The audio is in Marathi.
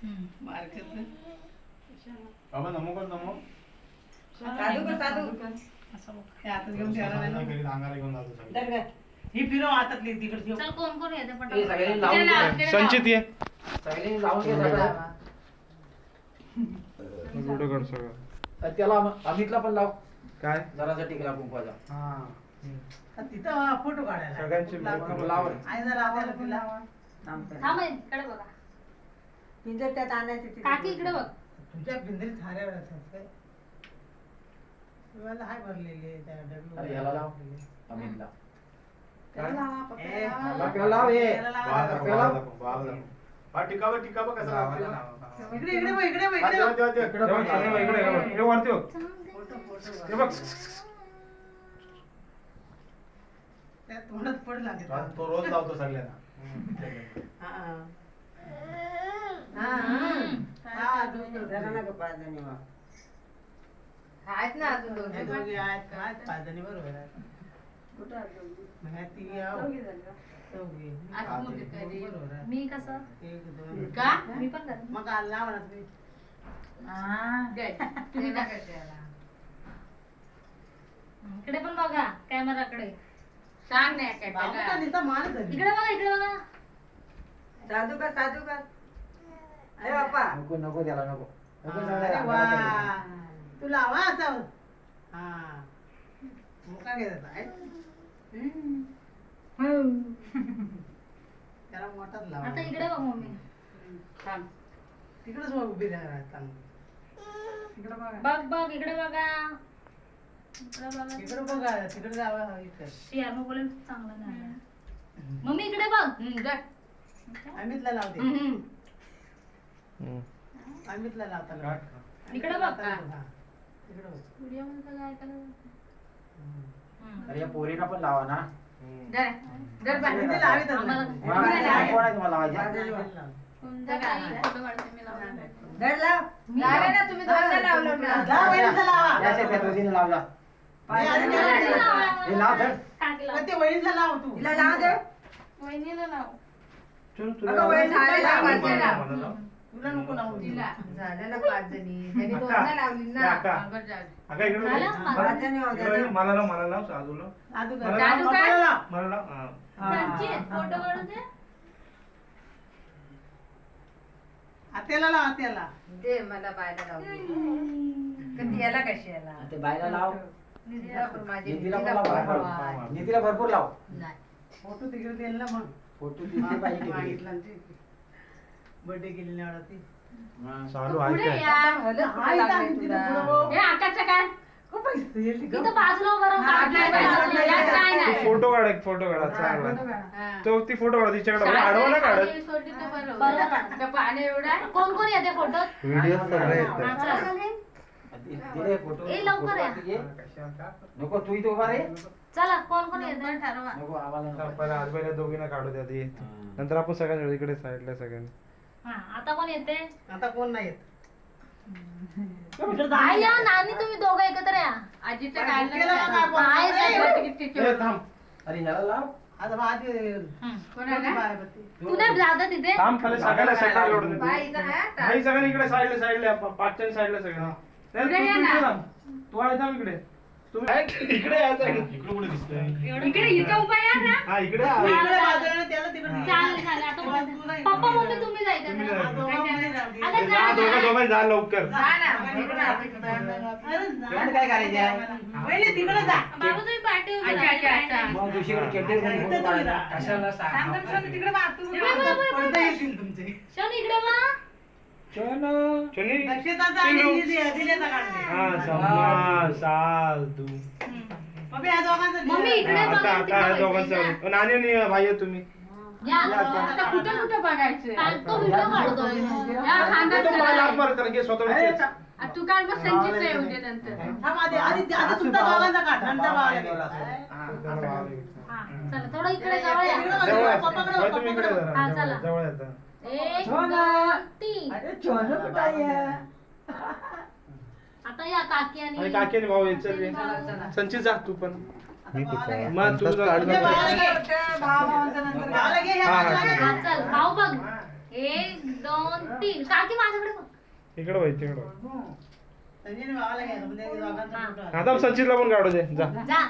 मार्केट बाबा नमो कर नमो साधू कर असं बघ हे आता घेऊन ठेवला नाही घरी अंगाला घेऊन जातो सगळे दर काय ही फिरव हातात लिह तिकडे ठेव चल कोण कोण येते पण हे सगळे लावून घे. संचित ये सगळे लावून घे सगळं. व्हिडिओ काढ सगळं. त्याला अमितला पण लाव काय जरासा टिकला कुंकवाचा. हा तिथं फोटो काढायला सगळ्यांचे लाव. आई जरा आपल्याला तिला थांब इकडे बघा पिंजर त्यात आणायचे काकी इकडे बघ तुझ्या पिंजरीत हाऱ्या वेळात काय मला हाय भरलेले त्या अरे याला लाव अमितला. त्याला लावा, ए, लावा. बाकीला लाव हे. त्याला लावा. बाळ दाखव, बाळ दाखव, बाळ दाखव. हा टिकावा टिकावा कसा लागतो इकडे इकडे बघ, इकडे बघ, हा, इकडे तेव्हा, बघ. तेव्हा, तेव्हा. इकडे बघ, इकडे इकडे इकडे वरती बघ. हे बघ त्या तोंडात पड लागेल हा, तो रोज लावतो सगळ्यांना आहेत ना अजून दोघी आहेत पाच जणी बरोबर आहे म्हणजे ती चौघी बरोबर आहे मी कसं एक दोन का मी पण कर मग लावा ना तुम्ही तुम्ही इकडे पण बघा कॅमेराकडे सांग नाही बाबू का नुसता मान धरली. इकडे बघा साधू का अरे बाप्पा नको नको त्याला नको नको अरे वा तू लावा आता हा मुका घेत त्याला मोठाच लावा आता इकडे बघ मम्मी तिकडेच मग उभी राहा तिकडे बघा बघ इकडे बघा इकडे तिकडे बघा तिकडे जावा इथं शियानो बोलेल चांगलं नाही मम्मी इकडे बघ अमितला लावते अमितला लावता इकडे बघ का? तिकडे बघ व्हिडिओ मध्ये काय करायचं अरे या पोरीला पण लावा ना. इथे लावीत आम्हाला कोण आहे तुम्हाला लावायचे? फोटो काढते मी लावणार ना तुम्ही दोघांना लावलं ना लाव वहिनीला लावा या शेतात रोजीने लावला. हे लाव धर. काकीला पण ते वहिनीला लाव तू तिला लाव दे. वहिनीला लाव चल अगं वहिनी झालेला मला पाच लाव, जण. मला लाव. तुला नको लावू तिला झालं ना पाच जणी त्यांनी अक्का. दोनदा लावली ना. अक्का. अक्का इकडे बघ. झालं? पाच जणी होत्या इकडे ना. मला लाव साधूला दादू मला का लाव. पप्पाला लाव मला लाव हा. त्यांची फोटो काढून दे आत्याला लाव आत्याला दे मला बायला लावली. कधी याला कशी याला ते बायला लाव. निधीला पण माझी निधीला पण निधीला लाव. पण लाव. निधीला भरपूर लाव. नाही. फोटो तिकडे देईल ना मग फोटो दिसले पाहिजे तिकडे. मागितला बर्थडे केली नाही आवडत ती हा. चालू पुढे आहे काय या हलत कुठं आहे लागलंय का? तुला? तिथं पुढं बघ. हे आकाशचं काय खूप पैसे येईल तिकडं. इथं बाजूला उभं राहून हा, काढलंय नाही, बाजूला. नाही, यात काय तू नाही फोटो काढ एक फोटो काढा चांगला तो ती फोटो काढा तिच्याकडे आडवा ना काढत बरोबर. कोण कोण येते फोटोत व्हिडिओ सगळे हा, चल. दिले फोटो. ए, लवकर या. फोटो घे. नको तू इथे उभा रे. चला कोण कोण येते ठरवा नको आम्हाला नको. पहिला आजबाईला दोघींना काढू द्या ती. नंतर आपण सगळ्या इकडे साईडला सगळ्यांनी हा आता कोण येते आता कोण नाही येत आई या नानी तुम्ही दोघं एकत्र या आजीचं काय काय केलं बा काय बाय बोलतो? ए, थांब अरे ह्याला लाव. आता आधी कोणाला? बायबत्ती. तू नाही जाता तिथे थांब खाली सगळ्याला सेंटर जोडून दे. बाई इथं आहे आता. भाई सगळ्यांनी इकडे साईडला पाचच्या साईडला सगळ्यांना नाही, इकडे तू- ये तू ना. इकडे थांब. तू आहे थांब इकडे तुम्ही इकडे यायचं आहे. इकडे कुठे दिसतंय इकडे इथं उभा या ना. हा इकडे इकडे बाजूला त्याला तिकडे चालेल चालेल आता तेव्हा कोण- तू नाही. पप्पा मम्मी तुम्ही जायचं तुम्ही ना? जा. हा, दोघं मध्ये राहू दे. आता जा, दोघं जा लवकर जा ना. इकडं जा. अरे जा. एवढं काय करायचं आहे? वहिनी तिकडे जा बाबू तुम्ही पाठी उभे अच्छा, राहा. अच्छा, अच्छा. मग दुसरीकडे चड्डी घालून फोटो काढायचा. कशाला सांग. थांब, थांब, थांब, तिकडे बा, तू इकडे बघ, बघ, बघ. पडदे येतील तुमचे शोन इकडे वा चली दक्षताचा आणि दिलेचा काढते हा सम्मा साधू मग या दोघांचं मम्मी इकडे आता बघा, आता तिकडे दोघांचं नानी आणि भाई आहे तुम्ही या आता कुठं कुठं बघायचं काल तो व्हिडिओ काढतोय या खांद्यात तो मला करा. लाथ मार कारण की स्वतः आ, तू काढ मग संचित येऊ दे नंतर थांब, आधी आधी आधी तुमचा दोघांचा काढ नंतर भावाला घे. हा चला थोडं इकडे जवळ या जवळ आहे. पप्पाकडे भाई, तुम्ही इकडे पप्पाकडे. जरा. हा, चला. जवळ येतं. एक हो दोन तीन अरे छोनू कुठं आहे? आता या काकी आणि आणि काकी आणि भाऊ आहेत, चल ये. संचित जा तू पण मग तू जा. भावाला घे, ह्या हा, बाजूला हा, घे. हा चल भाऊ बघ 1 2 3 काकी माझ्याकडे बघ. इकडे वळ तिकडे. संजयने भावाला घ्यायचं म्हणजे दोघांचा फोटो आला. आता सचिनला पण काढू दे जा. जा